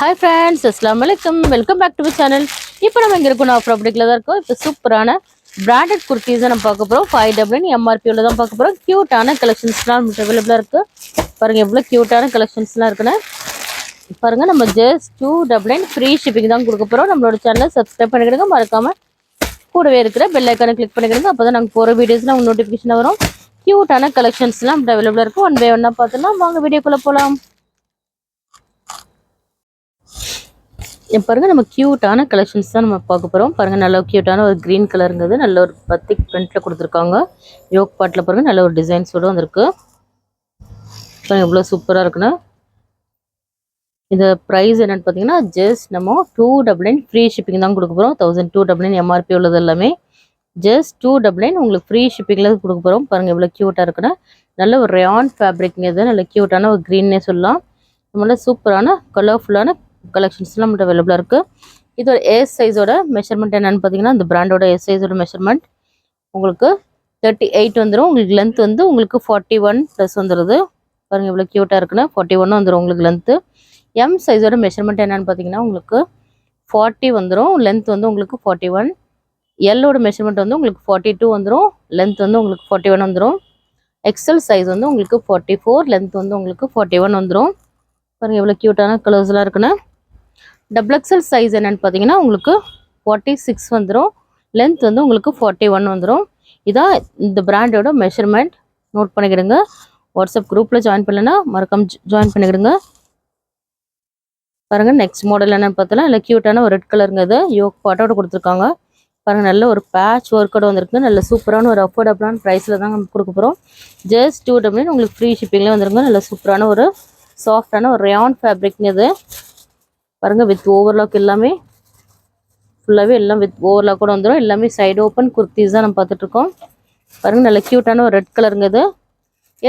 Hi friends, Assalamualaikum. Welcome back to my channel. இப்போ நம்ம எங்க இருக்கோம் ப்ராப்பர்ட்டில தான் இருக்கோம். இப்போ சூப்பரான பிராண்டட் குர்த்திஸ் நம்ம பார்க்க போறோம். 5W MRP உள்ள தான் பார்க்க போறோம். கியூட்டான கலெக்ஷன்ஸ்லாம் அவைலபிளா இருக்கு. பாருங்க எவ்வளவு கியூட்டான கலெக்ஷன்ஸ்லாம் இருக்குன்னு. பாருங்க நம்ம ஜஸ்ட் 299 ஃப்ரீ ஷிப்பிங் தான் கொடுக்க போறோம். நம்மளோட சேனலை சப்ஸ்கிரைப் பண்ணிடுங்க, மறக்காம கூடவே இருக்கிற பெல் ஐகானை கிளிக் பண்ணிடுங்க. அப்பதான் நாங்க போற வீடியோஸ்லாம் உங்களுக்கு நோட்டிஃபிகேஷன் வரும். கியூட்டான கலெக்ஷன்ஸ்லாம் அவைலபிளா இருக்கு. ஒன் பை ஒன்னா பார்த்தலாம். வாங்க வீடியோக்குள்ள போலாம். பாருங்க நம்ம கியூட்டான கலெக்ஷன்ஸ் தான் நம்ம பார்க்க போகிறோம். பாருங்கள் நல்ல கியூட்டான ஒரு க்ரீன் கலருங்கிறது நல்ல ஒரு பத்திக் பிரிண்ட்டில் கொடுத்துருக்காங்க. யோக் பாட்டில் பாருங்கள் நல்ல ஒரு டிசைன்ஸோடு வந்திருக்கு. பாருங்கள் எவ்வளோ சூப்பராக இருக்குன்னு. இந்த ப்ரைஸ் என்னென்னு பார்த்தீங்கன்னா ஜஸ்ட் நம்ம 299 ஃப்ரீ ஷிப்பிங் தான் கொடுக்க போகிறோம். 1299 MRP உள்ளது எல்லாமே ஜஸ்ட் 299 உங்களுக்கு ஃப்ரீ ஷிப்பிங்கில் கொடுக்க போகிறோம். பாருங்கள் எவ்வளோ க்யூட்டாக இருக்குன்னு. நல்ல ஒரு ரயான் ஃபேப்ரிக்ங்கிறது நல்ல க்யூட்டான ஒரு க்ரீன்னே சொல்லலாம். நல்ல சூப்பரான கலர்ஃபுல்லான கலெக்ஷன்ஸ்லாம் நம்மகிட்ட அவைலபிளாக இருக்குது. இதோட ஏஸ் சைஸோட மெஷர்மெண்ட் என்னென்னு பார்த்தீங்கன்னா இந்த பிராண்டோட ஏஸ் சைஸோட மெஷர்மெண்ட் உங்களுக்கு 38 வந்துடும். உங்களுக்கு லென்த் வந்து உங்களுக்கு 41 ப்ளஸ் வந்துடுது. பாருங்கள் இவ்வளோ க்யூட்டாக இருக்குன்னு. 41 வந்துடும் உங்களுக்கு லென்த்து. எம் சைஸோட மெஷர்மெண்ட் என்னென்னு பார்த்தீங்கன்னா உங்களுக்கு 40 வந்துடும். லென்த் வந்து உங்களுக்கு 41. எல்லோட மெஷர்மெண்ட் வந்து உங்களுக்கு 42 வந்துடும். லென்த் வந்து உங்களுக்கு 41 வந்துடும். எக்ஸல் சைஸ் வந்து உங்களுக்கு 44. லென்த் வந்து உங்களுக்கு 41 வந்துடும். பாருங்கள் எவ்வளோ க்யூட்டான கலர்ஸ்லாம் இருக்குன்னு. டபுள் எக்ஸல் சைஸ் என்னென்னு பார்த்தீங்கன்னா உங்களுக்கு 46 வந்துடும். லென்த் வந்து உங்களுக்கு 41 வந்துடும். இதான் இந்த பிராண்டோட மெஷர்மெண்ட். நோட் பண்ணிக்கிடுங்க. வாட்ஸ்அப் குரூப்பில் ஜாயின் பண்ணலன்னா மறக்காம ஜாயின் பண்ணிக்கிடுங்க. பாருங்கள் நெக்ஸ்ட் மாடல் என்னென்னு பார்த்தோன்னா இல்லை க்யூட்டான ஒரு ரெட் கலருங்க. இது யோக் பாட்டோட கொடுத்துருக்காங்க. பாருங்கள் நல்ல ஒரு பேட்ச் ஒர்க்கோட வந்துருக்கு. நல்ல சூப்பரான ஒரு அஃபோர்டபுளான ப்ரைஸில் தான் நம்ம கொடுக்க போகிறோம். ஜஸ்ட் 299 உங்களுக்கு ஃப்ரீ ஷிப்பிங்லேயே வந்துருங்க. நல்ல சூப்பரான ஒரு சாஃப்டான ஒரு ரயான் ஃபேப்ரிக்ங்க இது. பாருங்கள் வித் ஓவர்லாக் எல்லாமே ஃபுல்லாகவே எல்லாம் வித் ஓவர்லாக்கோட வந்துடும். எல்லாமே சைடு ஓப்பன் குர்த்திஸ் தான் நம்ம பார்த்துட்ருக்கோம். பாருங்கள் நல்ல க்யூட்டான ஒரு ரெட் கலருங்க இது.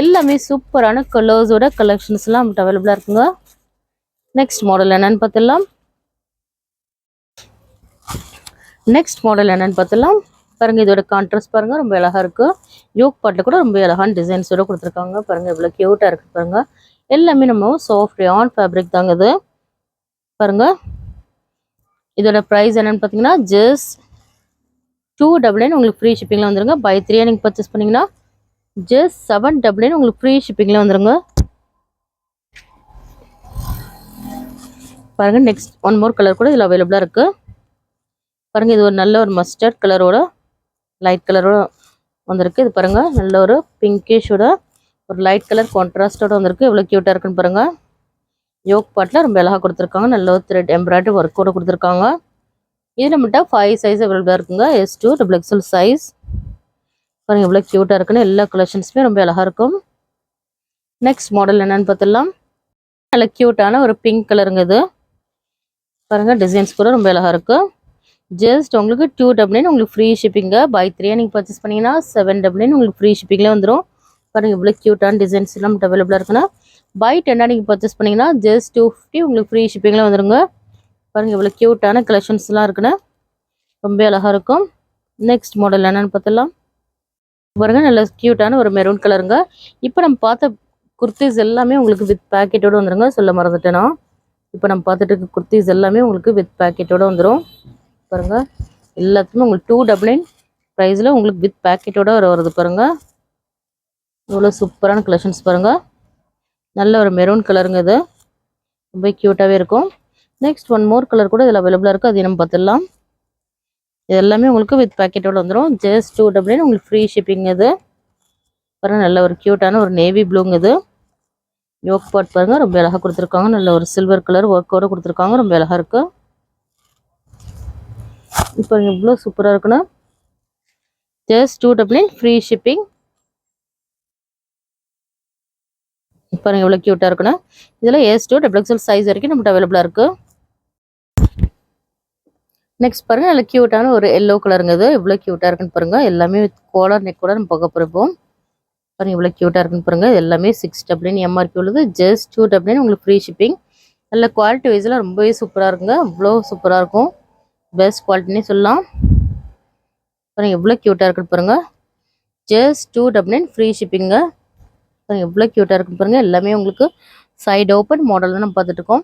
எல்லாமே சூப்பரான கலர்ஸோட கலெக்ஷன்ஸ்லாம் நம்மகிட்ட அவைலபிளாக இருக்குங்க. நெக்ஸ்ட் மாடல் என்னென்னு பார்த்துடலாம். பாருங்கள் இதோட கான்ட்ராஸ்ட் பாருங்கள் ரொம்ப அழகாக இருக்குது. யோக் பாட்டில் கூட ரொம்ப அழகான டிசைன்ஸோட கொடுத்துருக்காங்க. பாருங்கள் எவ்வளோ க்யூட்டாக இருக்குது பாருங்கள். எல்லாமே நம்ம சாஃப்ட் ரயான் ஃபேப்ரிக் தாங்க இது. பாருங்கள் இதோட ப்ரைஸ் என்னென்னு பார்த்தீங்கன்னா ஜஸ்ட் 299 உங்களுக்கு ஃப்ரீ ஷிப்பிங்கில் வந்துருங்க. பை 3 நீங்கள் பர்ச்சேஸ் பண்ணிங்கன்னா ஜஸ்ட் 799 உங்களுக்கு ஃப்ரீ ஷிப்பிங்கில் வந்துருங்க. பாருங்கள் நெக்ஸ்ட் ஒன் மோர் கலர் கூட இதில் அவைலபிளாக இருக்குது. பாருங்கள் இது ஒரு நல்ல ஒரு மஸ்டர்ட் கலரோட லைட் கலரோட வந்திருக்கு. இது பாருங்கள் நல்ல ஒரு பிங்கிஷோட ஒரு லைட் கலர் கான்ட்ராஸ்டோட வந்திருக்கு. எவ்வளோ க்யூட்டாக இருக்குன்னு பாருங்கள். யோக் பாட்டில் ரொம்ப அழகாக கொடுத்துருக்காங்க. நல்ல ஒரு த்ரெட் எம்ப்ராய்டரி ஒர்க்கோட கொடுத்துருக்காங்க. இது நம்மகிட்ட 5 சைஸ் அவைலபிளாக இருக்குங்க. S2 XXL size. பாருங்கள் எவ்வளோ க்யூட்டாக இருக்குன்னு. எல்லா கலெக்ஷன்ஸுமே ரொம்ப அழகாக இருக்கும். நெக்ஸ்ட் மாடல் என்னென்னு பார்த்துடலாம். நல்ல க்யூட்டான ஒரு பிங்க் கலருங்க இது. பாருங்கள் டிசைன்ஸ் கூட ரொம்ப அழகாக இருக்குது. ஜஸ்ட் உங்களுக்கு 299 உங்களுக்கு ஃப்ரீ ஷிப்பிங்க. பை 3 நீங்கள் பர்ச்சேஸ் பண்ணிங்கன்னா 799 உங்களுக்கு ஃப்ரீ ஷிப்பிங்கில் வந்துடும். பாருங்கள் இவ்வளோ க்யூட்டான டிசைன்ஸ் எல்லாம் நம்மகிட்ட அவைலபிளாக இருக்குன்னா பை 10 நீங்கள் பர்ச்சேஸ் பண்ணிங்கன்னா ஜஸ்ட் 250 உங்களுக்கு ஃப்ரீ ஷிப்பிங்கில் வந்துடுங்க. பாருங்கள் இவ்வளோ க்யூட்டான கலெக்ஷன்ஸ்லாம் இருக்குன்னு. ரொம்ப அழகாக இருக்கும். நெக்ஸ்ட் மாடல் என்னென்னு பார்த்துடலாம். பாருங்கள் நல்ல க்யூட்டான ஒரு மெரூன் கலருங்க. இப்போ நம்ம பார்த்த குர்த்திஸ் எல்லாமே உங்களுக்கு வித் பேக்கெட்டோடு வந்துடுங்க. சொல்ல மறந்துட்டேன்னா இப்போ நம்ம பார்த்துட்டு இருக்க குர்த்திஸ் எல்லாமே உங்களுக்கு வித் பேக்கெட்டோடு வந்துடும். பாருங்கள் எல்லாத்துக்குமே உங்களுக்கு 299 ப்ரைஸில் உங்களுக்கு வித் பேக்கெட்டோடு வருது. பாருங்கள் இவ்வளோ சூப்பரான கலெக்ஷன்ஸ் பாருங்கள். நல்ல ஒரு மெரூன் கலருங்க இது. ரொம்ப க்யூட்டாகவே இருக்கும். நெக்ஸ்ட் ஒன் மோர் கலர் கூட இதில் அவைலபிளாக இருக்குது. அது நம்ம பார்த்துடலாம். இது எல்லாமே உங்களுக்கு வித் பேக்கெட்டோடு வந்துடும். ஜஸ்ட் 299 உங்களுக்கு ஃப்ரீ ஷிப்பிங் இது. பாருங்கள் நல்ல ஒரு க்யூட்டான ஒரு நேவி ப்ளூங்க இது. யோக் பாட் பாருங்கள் ரொம்ப அழகாக கொடுத்துருக்காங்க. நல்ல ஒரு சில்வர் கலர் ஒர்க்கோடு கொடுத்துருக்காங்க. ரொம்ப அழகாக இருக்குது. இப்போ இவ்வளோ சூப்பராக இருக்குன்னா ஜஸ்ட் 299 ஃப்ரீ ஷிப்பிங். பாருங்கள் எவ்வளோ க்யூட்டாக இருக்குன்னா இதில் S2 XXL சைஸ் வரைக்கும் நம்மகிட்ட அவைலபிளாக இருக்குது. நெக்ஸ்ட் பாருங்கள் நல்ல க்யூட்டான ஒரு எல்லோ கலருங்க இது. எவ்வளோ க்யூட்டாக இருக்குன்னு பாருங்கள். எல்லாமே வித் கோலர் நெக் கூட நம்ம பார்க்க போகிறோம். பாருங்கள் இவ்வளோ க்யூட்டாக இருக்குன்னு பாருங்கள். எல்லாமே 699 MRP உள்ளது. ஜஸ்ட் 299 உங்களுக்கு ஃப்ரீ ஷிப்பிங். நல்ல குவாலிட்டி வைஸில் ரொம்பவே சூப்பராக இருக்குங்க. அவ்வளோ சூப்பராக இருக்கும். பெஸ்ட் குவாலிட்டினே சொல்லலாம். பாருங்கள் எவ்வளோ க்யூட்டாக இருக்குன்னு பாருங்கள். Just 299 free shipping. பாருங்கள் எவ்வளோ க்யூட்டாக இருக்குன்னு பாருங்கள். எல்லாமே உங்களுக்கு சைடு ஓப்பன் மாடல் தான் நம்ம பார்த்துட்ருக்கோம்.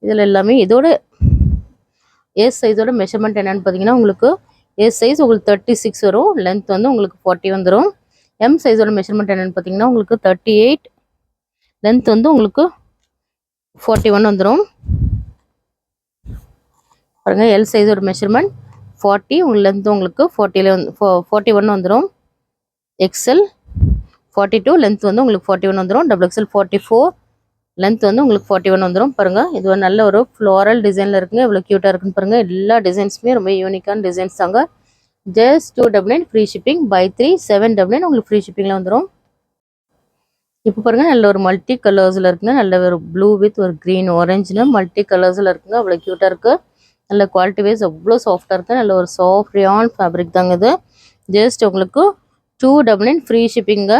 இதில் எல்லாமே இதோட ஏஸ் சைஸோட மெஷர்மெண்ட் என்னென்னு பார்த்தீங்கன்னா உங்களுக்கு ஏஸ் சைஸ் உங்களுக்கு 36 வரும். லென்த் வந்து உங்களுக்கு 40 வந்துடும். எம் சைஸோட மெஷர்மெண்ட் என்னென்னு பார்த்தீங்கன்னா உங்களுக்கு 38, லென்த் வந்து உங்களுக்கு 41 வந்துடும். பாருங்கள், எல் சைஸோட மெஷர்மெண்ட் 40, உங்களுக்கு லென்த் உங்களுக்கு 41 வந்துடும். எக்ஸ்எல் 42, லென்த் வந்து உங்களுக்கு 41 வந்துடும். டபுள் எக்ஸ்எல் 44, லென்த் வந்து உங்களுக்கு 41 வந்துடும். பாருங்கள், இது ஒரு நல்ல ஒரு ஃப்ளோரல் டிசைனில் இருக்குங்க. இவ்வளோ க்யூட்டாக இருக்குன்னு பாருங்கள். எல்லா டிசைன்ஸுமே ரொம்ப யூனிக்கான டிசைன்ஸ் தாங்க. Just 299 free shipping. பை 3 799 உங்களுக்கு ஃப்ரீ ஷிப்பிங்கில் வந்துடும். இப்போ பாருங்கள், நல்ல ஒரு மல்டி கலர்ஸில் இருக்குங்க. நல்ல ஒரு ப்ளூ வித் ஒரு க்ரீன் ஆரஞ்சுன்னு மல்டி கலர்ஸில் இருக்குங்க. அவ்வளோ க்யூட்டாக இருக்குது. நல்ல குவாலிட்டி வைஸ் அவ்வளோ சாஃப்டாக இருக்குது. நல்ல ஒரு சாஃப்ட் ரியான் ஃபேப்ரிக் தாங்க இது. ஜஸ்ட் உங்களுக்கு 299 ஃப்ரீ ஷிப்பிங்க.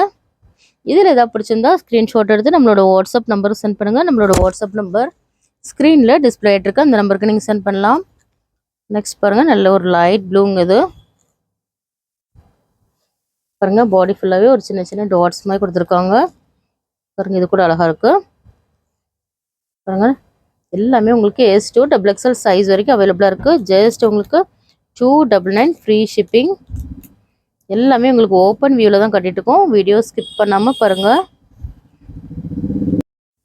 இதில் எதாவது பிடிச்சிருந்தா ஸ்க்ரீன்ஷாட் எடுத்து நம்மளோட வாட்ஸ்அப் நம்பருக்கு சென்ட் பண்ணுங்கள். நம்மளோட வாட்ஸ்அப் நம்பர் ஸ்க்ரீனில் டிஸ்பிளே ஆகிட்டுருக்கு. அந்த நம்பருக்கு நீங்கள் சென்ட் பண்ணலாம். நெக்ஸ்ட் பாருங்கள், நல்ல ஒரு லைட் ப்ளூங்க இது. பாருங்கள், பாடி ஃபுல்லாகவே ஒரு சின்ன சின்ன டாட்ஸ் மாதிரி கொடுத்துருக்காங்க. பாருங்கள், இது கூட அழகாக இருக்குது. பாருங்கள், எல்லாமே உங்களுக்கு S2 XXL சைஸ் வரைக்கும் அவைலபிளாக இருக்குது. ஜஸ்ட் உங்களுக்கு 299 ஃப்ரீ ஷிப்பிங். எல்லாமே உங்களுக்கு ஓப்பன் வியூவில் தான் கட்டிட்டு இருக்கோம். வீடியோ ஸ்கிப் பண்ணாமல் பாருங்கள்.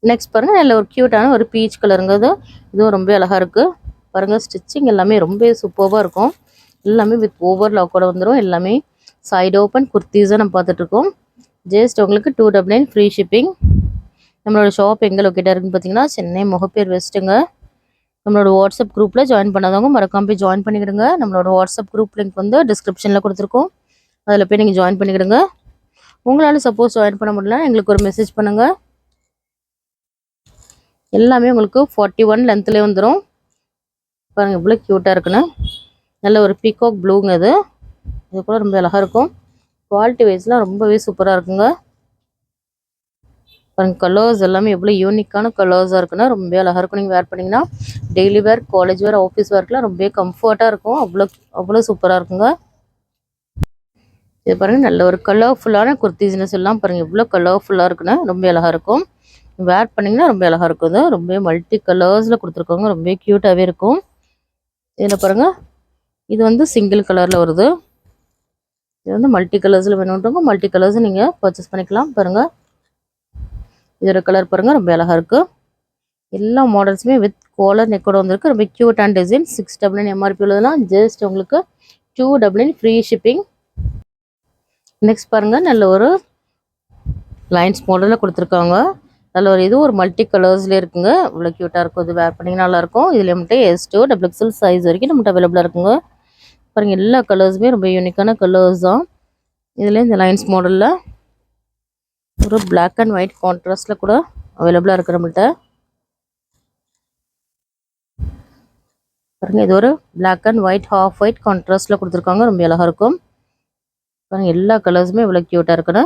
நெக்ஸ்ட் பாருங்கள், நல்ல ஒரு க்யூட்டான ஒரு பீச் கலருங்க இது. இதுவும் ரொம்ப அழகாக இருக்குது. பாருங்கள், ஸ்டிச்சிங் எல்லாமே ரொம்ப சூப்பராக இருக்கும். எல்லாமே வித் ஓவர் லாக்கோட வந்துடும். எல்லாமே சைடு ஓப்பன் குர்த்திஸாக நம்ம பார்த்துட்ருக்கோம். ஜஸ்ட் உங்களுக்கு 299 ஃப்ரீ ஷிப்பிங். நம்மளோட ஷாப் எங்கே லொக்கேட்டாக இருக்குன்னு பார்த்தீங்கன்னா சென்னை முகப்பேர் வெஸ்ட்டுங்க. நம்மளோட வாட்ஸ்அப் குரூப்பில் ஜாயின் பண்ணாதவங்க மறக்காம போய் ஜாயின் பண்ணிக்கிடுங்க. நம்மளோட வாட்ஸ்அப் குரூப் லிங்க் வந்து டிஸ்கிரிப்ஷனில் கொடுத்துருக்கோம். அதில் போய் நீங்கள் ஜாயின் பண்ணிக்கிடுங்க. உங்களால் சப்போஸ் ஜாயின் பண்ண முடியல எங்களுக்கு ஒரு மெசேஜ் பண்ணுங்கள். எல்லாமே உங்களுக்கு 41 லென்த்லேயே வந்துடும். பாருங்கள், இவ்வளோ க்யூட்டாக இருக்குன்னு. நல்ல ஒரு பீகாக் ப்ளூங்க இது. இது கூட ரொம்ப அழகாக இருக்கும். குவாலிட்டி வைஸ்லாம் ரொம்பவே சூப்பராக இருக்குங்க. பாருங்கள், கலர்ஸ் எல்லாமே எவ்வளோ யூனிக்கான கலர்ஸாக இருக்குன்னா ரொம்ப அழகாக இருக்கும். நீங்கள் வேர் பண்ணிங்கன்னா daily wear, college wear, office வேர்க்கெலாம் ரொம்ப கம்ஃபர்ட்டாக இருக்கும். அவ்வளோ சூப்பராக இருக்குங்க. இது பாருங்கள், நல்ல ஒரு கலர்ஃபுல்லான குர்த்திஸ்னு சொல்லலாம். பாருங்கள், எவ்வளோ கலர்ஃபுல்லாக இருக்குன்னா ரொம்ப அழகாக இருக்கும். வேர் பண்ணிங்கன்னா ரொம்ப அழகாக இருக்கும். ரொம்ப மல்டி கலர்ஸில் கொடுத்துருக்காங்க. ரொம்ப க்யூட்டாகவே இருக்கும். இதில் பாருங்கள், இது வந்து சிங்கிள் கலரில் வருது. இது வந்து மல்டி கலர்ஸில் வேணுன்றவங்க மல்டி கலர்ஸ் நீங்கள் பர்ச்சேஸ் பண்ணிக்கலாம். பாருங்கள், இதோட கலர் பாருங்கள் ரொம்ப அழகாக இருக்குது. எல்லா மாடல்ஸுமே வித் காலர் நெக்கோட வந்திருக்கு. ரொம்ப க்யூட் அண்ட் டிசைன். 699 MRP உள்ளதெல்லாம் ஜஸ்ட் உங்களுக்கு 299 ஃப்ரீ ஷிப்பிங். நெக்ஸ்ட் பாருங்கள், நல்ல ஒரு லைன்ஸ் மாடலில் கொடுத்துருக்காங்க. நல்ல ஒரு இது ஒரு மல்டி கலர்ஸ்லேயே இருக்குங்க. இவ்வளோ க்யூட்டாக இருக்கும். இது வேர் பண்ணிங்கன்னா நல்லாயிருக்கும். இதில் மட்டும் S2 XXL சைஸ் வரைக்கும் நம்மகிட்ட அவைலபிளாக இருக்குங்க. பாருங்கள், எல்லா கலர்ஸுமே ரொம்ப யூனிக்கான கலர்ஸ் தான். இதில் இந்த லைன்ஸ் மாடலில் ஒரு பிளாக் அண்ட் ஒயிட் கான்ட்ராஸ்டில் கூட அவைலபிளாக இருக்குது நம்மள்கிட்ட. பாருங்கள், இது ஒரு black and white half white கான்ட்ராஸ்டில் கொடுத்துருக்காங்க. ரொம்ப அழகாக இருக்கும். பாருங்கள், எல்லா கலர்ஸுமே இவ்வளோ க்யூட்டாக இருக்குன்னு.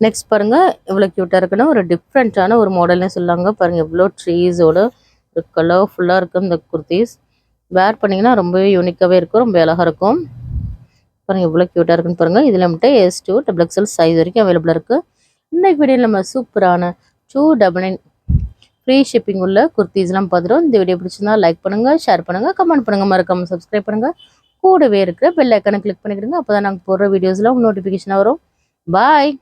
நெக்ஸ்ட் பாருங்கள், இவ்வளோ க்யூட்டாக இருக்குன்னா ஒரு டிஃப்ரெண்ட்டான ஒரு மாடல்னே சொல்லாங்க. பாருங்கள், எவ்வளோ ட்ரீஸோட ஒரு கலர்ஃபுல்லாக இருக்கும் இந்த குர்த்திஸ். வேர் பண்ணிங்கன்னா ரொம்பவே யூனிக்காகவே இருக்கும். ரொம்ப அழகாக இருக்கும். பாருங்கள், எவ்வளோ க்யூட்டாக இருக்குன்னு பாருங்கள். இதில் மட்டும் S2 XXL சைஸ் வரைக்கும் அவைலபிளாக இருக்குது. இன்றைக்கு வீடியோவில் நம்ம சூப்பரான 299 ஃப்ரீ ஷிப்பிங் உள்ள குர்த்திஸ்லாம் பார்த்துட்டோம். இந்த வீடியோ பிடிச்சிருந்தா லைக் பண்ணுங்கள், ஷேர் பண்ணுங்கள், கமெண்ட் பண்ணுங்கள், மறக்காமல் சப்ஸ்கிரைப் பண்ணுங்கள். கூடவே இருக்கிற பெல் ஐக்கானை கிளிக் பண்ணிக்கிடுங்க. அப்போ தான் நாங்கள் போடுற வீடியோஸில் உங்களுக்கு நோட்டிஃபிகேஷன் வரும். பாய்.